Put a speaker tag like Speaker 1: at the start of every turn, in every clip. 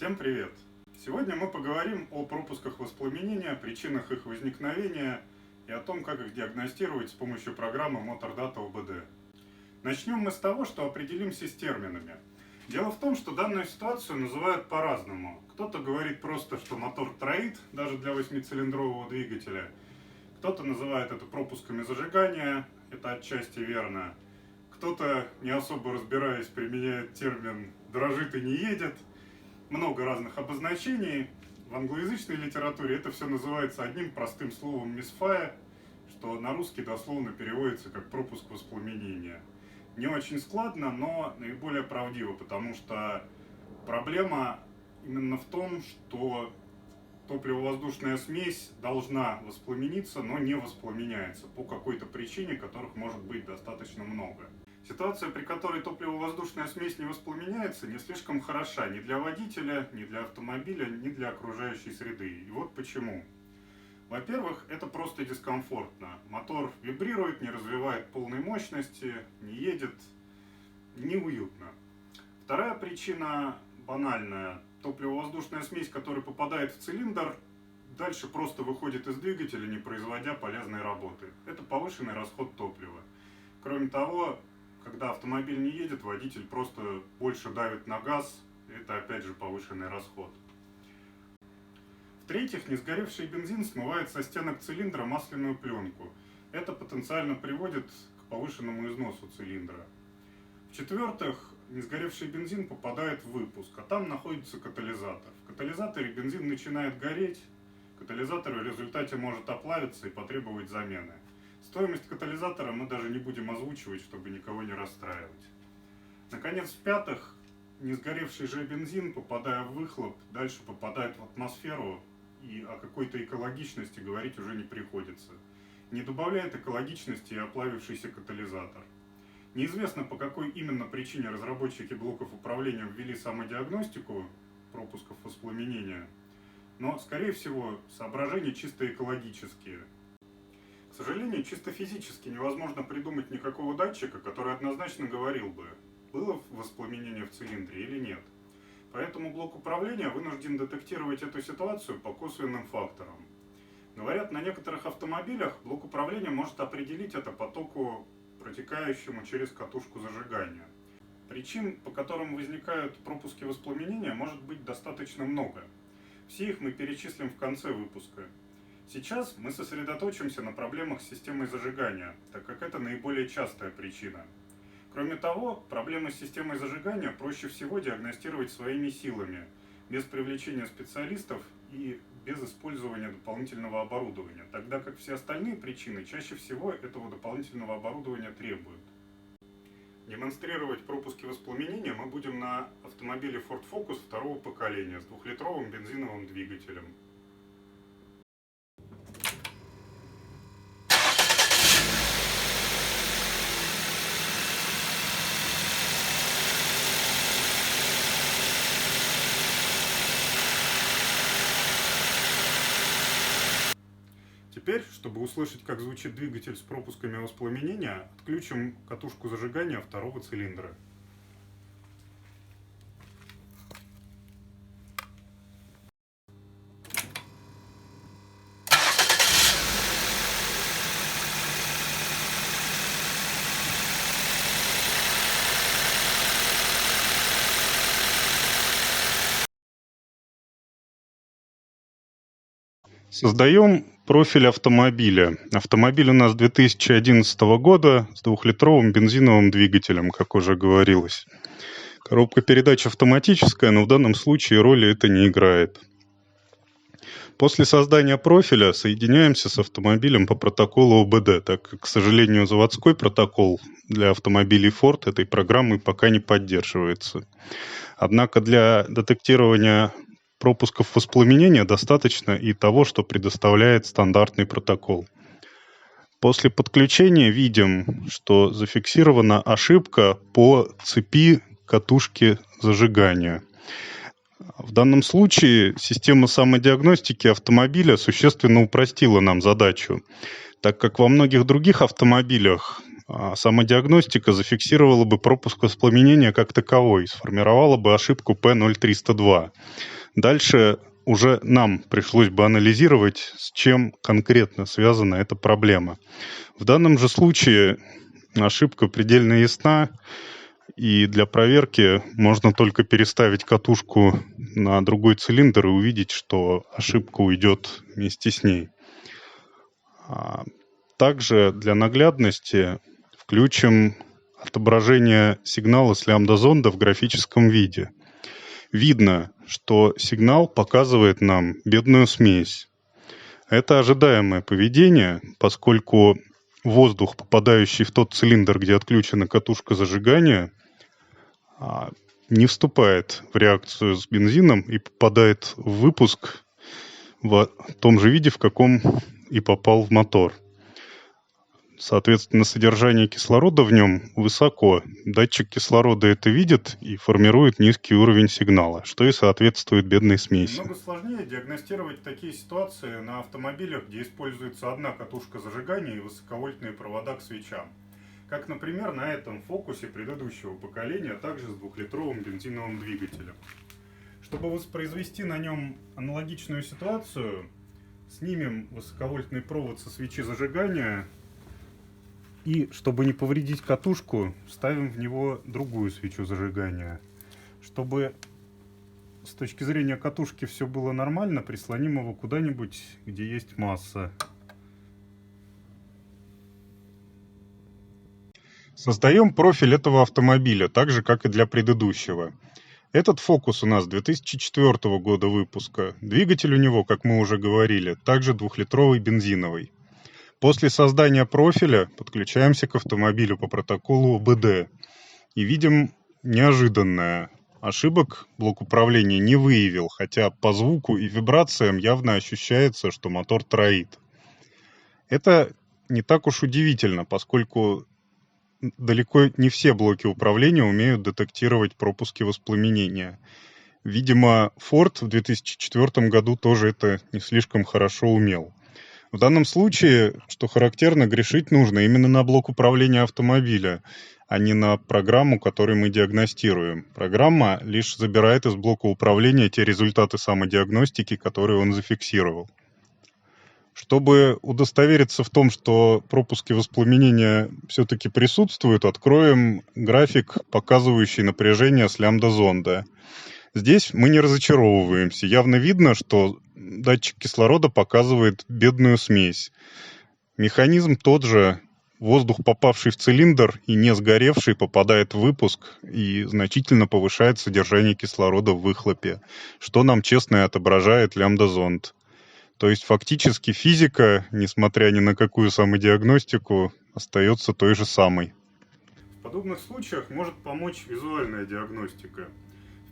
Speaker 1: Всем привет! Сегодня мы поговорим о пропусках воспламенения, причинах их возникновения и о том, как их диагностировать с помощью программы MotorData OBD. Начнем мы с того, что определимся с терминами. Дело в том, что данную ситуацию называют по-разному. Кто-то говорит просто, что мотор троит, даже для 8-цилиндрового двигателя. Кто-то называет это пропусками зажигания, это отчасти верно. Кто-то, не особо разбираясь, применяет термин «дрожит и не едет». Много разных обозначений. В англоязычной литературе это все называется одним простым словом misfire, что на русский дословно переводится как пропуск воспламенения. Не очень складно, но наиболее правдиво, потому что проблема именно в том, что топливо-воздушная смесь должна воспламениться, но не воспламеняется по какой-то причине, которых может быть достаточно много. Ситуация, при которой топливо-воздушная смесь не воспламеняется, не слишком хороша ни для водителя, ни для автомобиля, ни для окружающей среды. И вот почему. Во-первых, это просто дискомфортно. Мотор вибрирует, не развивает полной мощности, не едет, неуютно. Вторая причина банальная. Топливо-воздушная смесь, которая попадает в цилиндр, дальше просто выходит из двигателя, не производя полезной работы. Это повышенный расход топлива. Кроме того, когда автомобиль не едет, водитель просто больше давит на газ, это опять же повышенный расход. В-третьих, несгоревший бензин смывает со стенок цилиндра масляную пленку. Это потенциально приводит к повышенному износу цилиндра. В-четвертых, несгоревший бензин попадает в выпуск, а там находится катализатор. В катализаторе бензин начинает гореть, катализатор в результате может оплавиться и потребовать замены. Стоимость катализатора мы даже не будем озвучивать, чтобы никого не расстраивать. Наконец, в-пятых, несгоревший же бензин, попадая в выхлоп, дальше попадает в атмосферу, и о какой-то экологичности говорить уже не приходится. Не добавляет экологичности и оплавившийся катализатор. Неизвестно, по какой именно причине разработчики блоков управления ввели самодиагностику пропусков воспламенения, но, скорее всего, соображения чисто экологические. К сожалению, чисто физически невозможно придумать никакого датчика, который однозначно говорил бы, было воспламенение в цилиндре или нет. Поэтому блок управления вынужден детектировать эту ситуацию по косвенным факторам. Говорят, на некоторых автомобилях блок управления может определить это по току, протекающему через катушку зажигания. Причин, по которым возникают пропуски воспламенения, может быть достаточно много. Все их мы перечислим в конце выпуска. Сейчас мы сосредоточимся на проблемах с системой зажигания, так как это наиболее частая причина. Кроме того, проблемы с системой зажигания проще всего диагностировать своими силами, без привлечения специалистов и без использования дополнительного оборудования, тогда как все остальные причины чаще всего этого дополнительного оборудования требуют. Демонстрировать пропуски воспламенения мы будем на автомобиле Ford Focus второго поколения с 2-литровым бензиновым двигателем. Теперь, чтобы услышать, как звучит двигатель с пропусками воспламенения, отключим катушку зажигания второго цилиндра. Создаем профиль автомобиля. Автомобиль у нас 2011 года с 2-литровым бензиновым двигателем, как уже говорилось. Коробка передач автоматическая, но в данном случае роли это не играет. После создания профиля соединяемся с автомобилем по протоколу OBD, так как, к сожалению, заводской протокол для автомобилей Ford этой программой пока не поддерживается. Однако для детектирования пропусков воспламенения достаточно и того, что предоставляет стандартный протокол. После подключения видим, что зафиксирована ошибка по цепи катушки зажигания. В данном случае система самодиагностики автомобиля существенно упростила нам задачу, так как во многих других автомобилях самодиагностика зафиксировала бы пропуск воспламенения как таковой, сформировала бы ошибку P0302. Дальше уже нам пришлось бы анализировать, с чем конкретно связана эта проблема. В данном же случае ошибка предельно ясна, и для проверки можно только переставить катушку на другой цилиндр и увидеть, что ошибка уйдет вместе с ней. Также для наглядности включим отображение сигнала с лямбда-зонда в графическом виде. Видно, что сигнал показывает нам бедную смесь. Это ожидаемое поведение, поскольку воздух, попадающий в тот цилиндр, где отключена катушка зажигания, не вступает в реакцию с бензином и попадает в выпуск в том же виде, в каком и попал в мотор. Соответственно, содержание кислорода в нем высоко. Датчик кислорода это видит и формирует низкий уровень сигнала, что и соответствует бедной смеси.
Speaker 2: Немного сложнее диагностировать такие ситуации на автомобилях, где используется одна катушка зажигания и высоковольтные провода к свечам. Как, например, на этом фокусе предыдущего поколения, а также с 2-литровым бензиновым двигателем. Чтобы воспроизвести на нем аналогичную ситуацию, снимем высоковольтный провод со свечи зажигания и, чтобы не повредить катушку, вставим в него другую свечу зажигания. Чтобы с точки зрения катушки все было нормально, прислоним его куда-нибудь, где есть масса.
Speaker 1: Создаем профиль этого автомобиля, так же, как и для предыдущего. Этот фокус у нас 2004 года выпуска. Двигатель у него, как мы уже говорили, также 2-литровый бензиновый. После создания профиля подключаемся к автомобилю по протоколу ОБД и видим неожиданное. Ошибок блок управления не выявил, хотя по звуку и вибрациям явно ощущается, что мотор троит. Это не так уж удивительно, поскольку далеко не все блоки управления умеют детектировать пропуски воспламенения. Видимо, Ford в 2004 году тоже это не слишком хорошо умел. В данном случае, что характерно, грешить нужно именно на блок управления автомобиля, а не на программу, которую мы диагностируем. Программа лишь забирает из блока управления те результаты самодиагностики, которые он зафиксировал. Чтобы удостовериться в том, что пропуски воспламенения все-таки присутствуют, откроем график, показывающий напряжение с лямбда-зонда. Здесь мы не разочаровываемся. Явно видно, что датчик кислорода показывает бедную смесь. Механизм тот же. Воздух, попавший в цилиндр и не сгоревший, попадает в выпуск и значительно повышает содержание кислорода в выхлопе, что нам честно и отображает лямбда-зонд. То есть фактически физика, несмотря ни на какую самодиагностику, остается той же самой.
Speaker 2: В подобных случаях может помочь визуальная диагностика.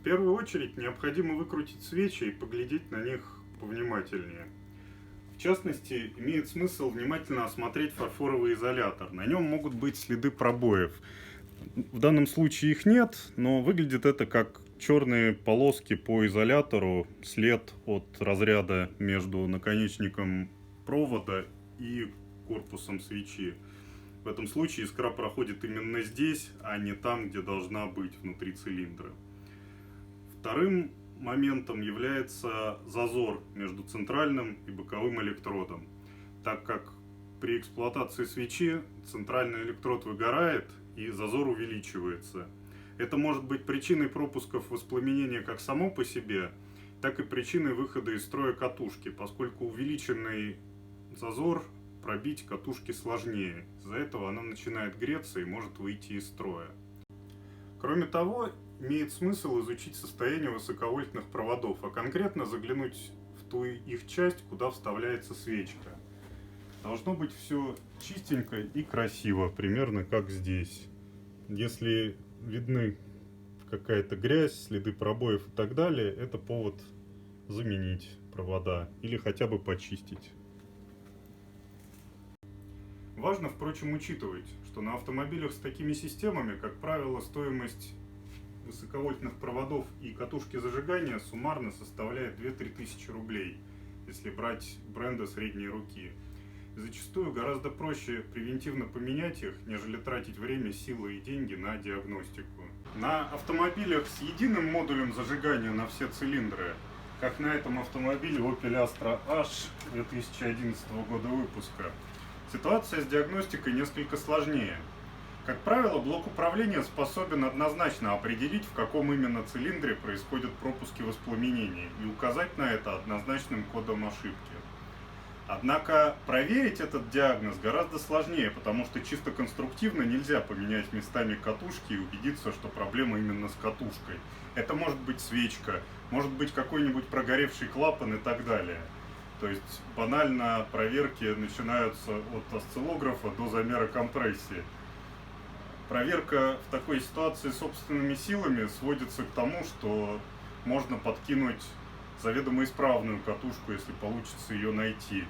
Speaker 2: В первую очередь необходимо выкрутить свечи и поглядеть на них повнимательнее. В частности, имеет смысл внимательно осмотреть фарфоровый изолятор. На нем могут быть следы пробоев. В данном случае их нет, но выглядит это как черные полоски по изолятору, след от разряда между наконечником провода и корпусом свечи. В этом случае искра проходит именно здесь, а не там, где должна быть, внутри цилиндра. Вторым моментом является зазор между центральным и боковым электродом, так как при эксплуатации свечи центральный электрод выгорает и зазор увеличивается. Это может быть причиной пропусков воспламенения как само по себе, так и причиной выхода из строя катушки, поскольку увеличенный зазор пробить катушки сложнее. Из-за этого она начинает греться и может выйти из строя. Кроме того, имеет смысл изучить состояние высоковольтных проводов, а конкретно заглянуть в ту их часть, куда вставляется свечка. Должно быть все чистенько и красиво, примерно как здесь. Если видны какая-то грязь, следы пробоев и так далее, это повод заменить провода или хотя бы почистить. Важно, впрочем, учитывать, что на автомобилях с такими системами, как правило, стоимость высоковольтных проводов и катушки зажигания суммарно составляет 2-3 тысячи рублей, если брать бренды средней руки.
Speaker 1: И зачастую гораздо проще превентивно поменять их, нежели тратить время, силы и деньги на диагностику. На автомобилях с единым модулем зажигания на все цилиндры, как на этом автомобиле Opel Astra H 2011 года выпуска, ситуация с диагностикой несколько сложнее. Как правило, блок управления способен однозначно определить, в каком именно цилиндре происходят пропуски воспламенения, и указать на это однозначным кодом ошибки. Однако проверить этот диагноз гораздо сложнее, потому что чисто конструктивно нельзя поменять местами катушки и убедиться, что проблема именно с катушкой. Это может быть свечка, может быть какой-нибудь прогоревший клапан и так далее. То есть банально проверки начинаются от осциллографа до замера компрессии. Проверка в такой ситуации собственными силами сводится к тому, что можно подкинуть заведомо исправную катушку, если получится ее найти.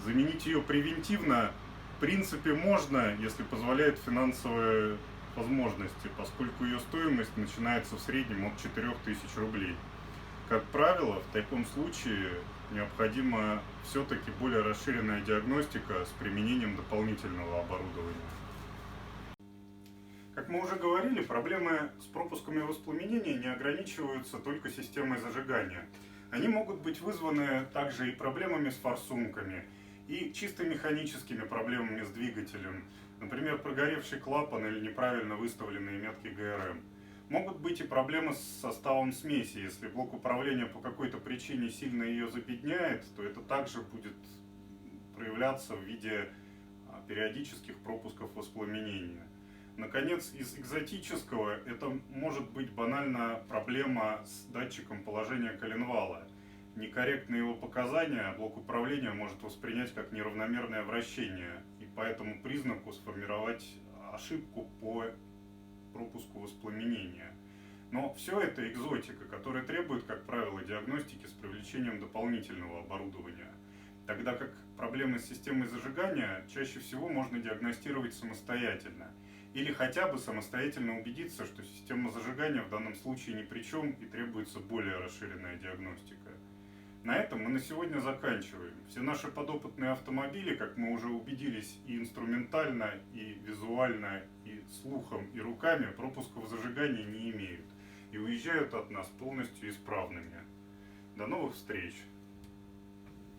Speaker 1: Заменить ее превентивно, в принципе, можно, если позволяет финансовые возможности, поскольку ее стоимость начинается в среднем от 4000 рублей. Как правило, в таком случае необходима все-таки более расширенная диагностика с применением дополнительного оборудования. Как мы уже говорили, проблемы с пропусками воспламенения не ограничиваются только системой зажигания. Они могут быть вызваны также и проблемами с форсунками, и чисто механическими проблемами с двигателем, например, прогоревший клапан или неправильно выставленные метки ГРМ. Могут быть и проблемы с составом смеси. Если блок управления по какой-то причине сильно ее забедняет, то это также будет проявляться в виде периодических пропусков воспламенения. Наконец, из экзотического это может быть банально проблема с датчиком положения коленвала. Некорректные его показания блок управления может воспринять как неравномерное вращение и по этому признаку сформировать ошибку по пропуску воспламенения. Но все это экзотика, которая требует, как правило, диагностики с привлечением дополнительного оборудования. Тогда как проблемы с системой зажигания чаще всего можно диагностировать самостоятельно. Или хотя бы самостоятельно убедиться, что система зажигания в данном случае ни при чем и требуется более расширенная диагностика. На этом мы на сегодня заканчиваем. Все наши подопытные автомобили, как мы уже убедились, и инструментально, и визуально, и слухом, и руками пропусков зажигания не имеют. И уезжают от нас полностью исправными. До новых встреч!